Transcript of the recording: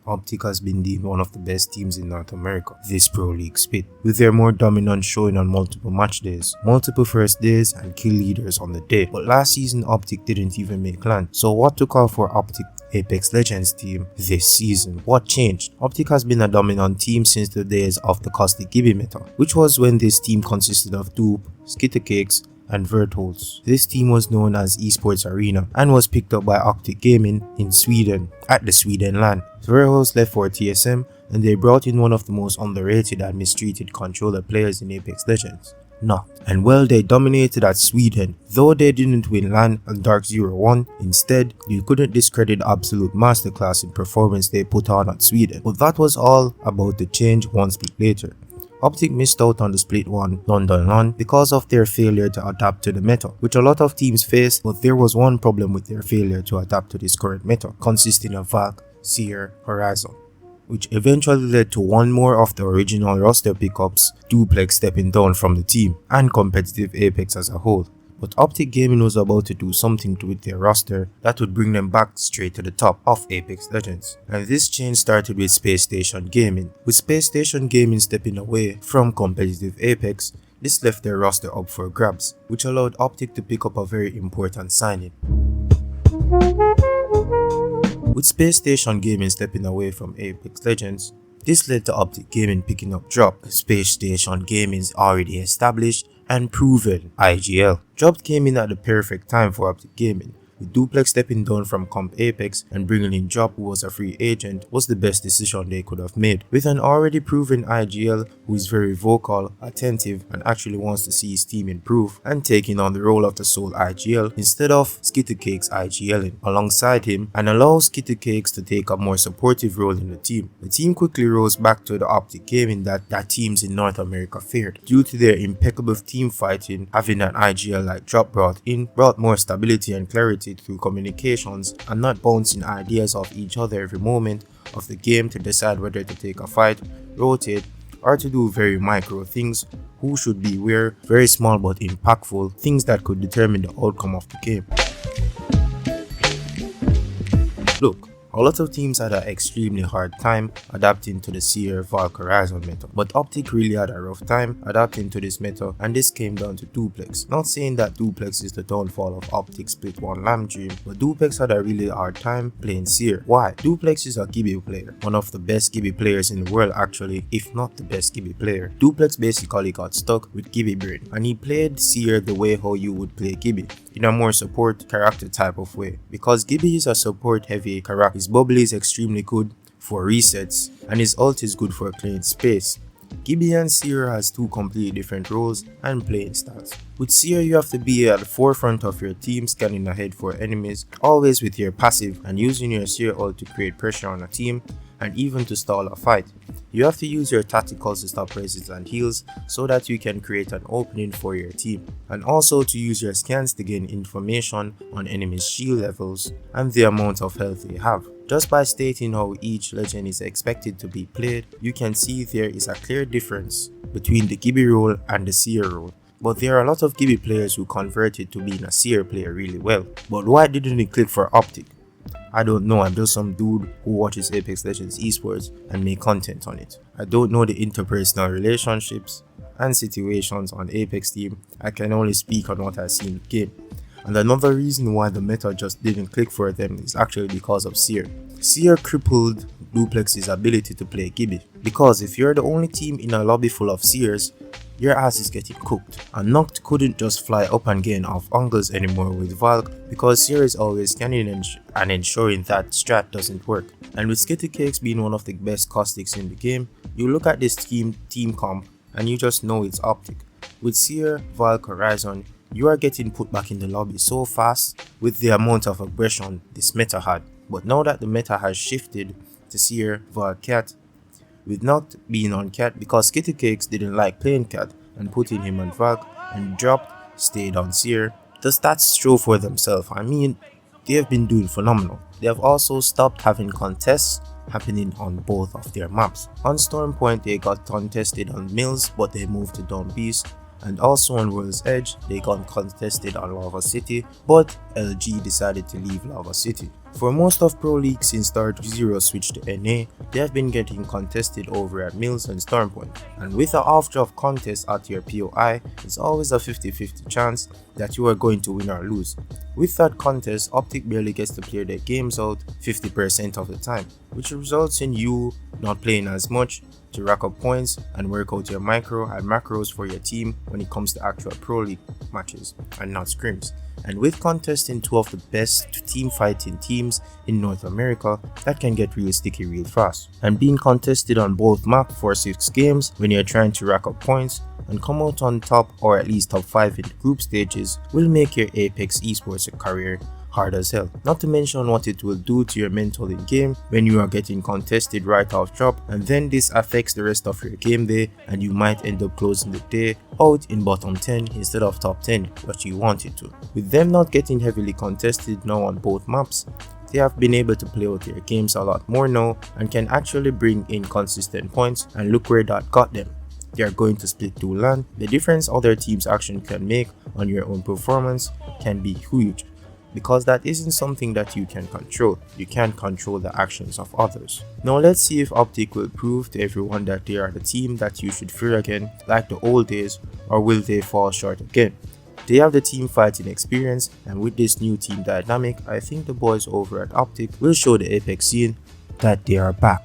Optic has been deemed one of the best teams in North America this Pro League split, with their more dominant showing on multiple match days, multiple first days, and kill leaders on the day. But last season Optic didn't even make land, so what took off for Optic Apex Legends team this season? What changed? Optic has been a dominant team since the days of the Caustic Gibby meta, which was when this team consisted of Dupe, Skittercakes, and Vertholz. This team was known as Esports Arena and was picked up by Optic Gaming in Sweden at the Sweden LAN. Vertholz left for TSM and they brought in one of the most underrated and mistreated controller players in Apex Legends, Noct. And well, they dominated at Sweden, though they didn't win LAN and Dark 01. Instead, you couldn't discredit the absolute masterclass in performance they put on at Sweden. But that was all about the change one split later. Optic missed out on the Split 1 London LAN because of their failure to adapt to the meta, which a lot of teams face, but there was one problem with their failure to adapt to this current meta, consisting of Valk, Seer, Horizon, which eventually led to one more of the original roster pickups, Duplex stepping down from the team, and competitive Apex as a whole. But Optic Gaming was about to do something with their roster that would bring them back straight to the top of Apex Legends. And this change started with Space Station Gaming. With Space Station Gaming stepping away from competitive Apex, this left their roster up for grabs, which allowed Optic to pick up a very important signing. With Space Station Gaming stepping away from Apex Legends, this led to Optic Gaming picking up Drop, Space Station Gaming's already established and proven IGL. Drop came in at the perfect time for Optic Gaming. With Duplex stepping down from Comp Apex and bringing in Drop, who was a free agent, was the best decision they could have made. With an already proven IGL who is very vocal, attentive, and actually wants to see his team improve, and taking on the role of the sole IGL instead of Skittercakes IGLing alongside him, and allows Skittercakes to take a more supportive role in the team. The team quickly rose back to the Optic Gaming that teams in North America feared. Due to their impeccable team fighting, having an IGL like Drop brought more stability and clarity through communications and not bouncing ideas off each other every moment of the game to decide whether to take a fight, rotate, or to do very micro things, who should be where, very small but impactful things that could determine the outcome of the game. Look, a lot of teams had an extremely hard time adapting to the Seer Valk Horizon meta, but Optic really had a rough time adapting to this meta, and this came down to Duplex. Not saying that Duplex is the downfall of Optic Split 1 Lamb Dream, but Duplex had a really hard time playing Seer. Why? Duplex is a Gibby player, one of the best Gibby players in the world actually, if not the best Gibby player. Duplex basically got stuck with Gibby brain, and he played Seer the way how you would play Gibby, in a more support character type of way. Because Gibby is a support heavy character, his bubble is extremely good for resets and his ult is good for clearing space. Gibby and Seer has two completely different roles and playing styles. With Seer, you have to be at the forefront of your team, scanning ahead for enemies, always with your passive and using your Seer ult to create pressure on a team and even to stall a fight. You have to use your tacticals to stop raises and heals so that you can create an opening for your team, and also to use your scans to gain information on enemies' shield levels and the amount of health they have. Just by stating how each legend is expected to be played, you can see there is a clear difference between the Gibby role and the Seer role. But there are a lot of Gibby players who converted to being a Seer player really well. But why didn't it click for Optic? I don't know, I'm just some dude who watches Apex Legends esports and make content on it. I don't know the interpersonal relationships and situations on Apex team. I can only speak on what I see in the game. And another reason why the meta just didn't click for them is actually because of Seer. Seer crippled Duplex's ability to play Gibby, because if you're the only team in a lobby full of Seers, your ass is getting cooked. And Noct couldn't just fly up and gain off angles anymore with Valk, because Seer is always scanning and ensuring that strat doesn't work. And with Skittercakes being one of the best caustics in the game, you look at this team comp and you just know it's Optic. With Seer, Valk, Horizon, you are getting put back in the lobby so fast with the amount of aggression this meta had. But now that the meta has shifted to Seer, Valk, Cat, with Noct being on Cat because Skittercakes didn't like playing Cat and putting him on Valk, and Dropped stayed on Seer, the stats show for themselves. I mean, they have been doing phenomenal. They have also stopped having contests happening on both of their maps. On Storm Point they got contested on Mills, but they moved to Dawn Beast, and also on World's Edge they got contested on Lava City, but LG decided to leave Lava City. For most of Pro League since Star 0 switched to NA, they have been getting contested over at Mills and Stormpoint, and with a half-draft contest at your POI, it's always a 50-50 chance that you are going to win or lose. With that contest, Optic barely gets to play their games out 50% of the time, which results in you not playing as much to rack up points and work out your micro and macros for your team when it comes to actual Pro League matches and not scrims. And with contesting two of the best team fighting teams in North America, that can get real sticky real fast. And being contested on both maps for 6 games when you're trying to rack up points and come out on top or at least top 5 in the group stages will make your Apex esports career hard as hell. Not to mention what it will do to your mental in game when you are getting contested right off drop, and then this affects the rest of your game day and you might end up closing the day out in bottom 10 instead of top 10 what you wanted to. With them not getting heavily contested now on both maps, they have been able to play out their games a lot more now and can actually bring in consistent points, and look where that got them. They are going to split 2 LAN. The difference other teams' action can make on your own performance can be huge, because that isn't something that you can control. You can't control the actions of others. Now let's see if Optic will prove to everyone that they are the team that you should fear again like the old days, or will they fall short again. They have the team fighting experience, and with this new team dynamic, I think the boys over at Optic will show the Apex scene that they are back.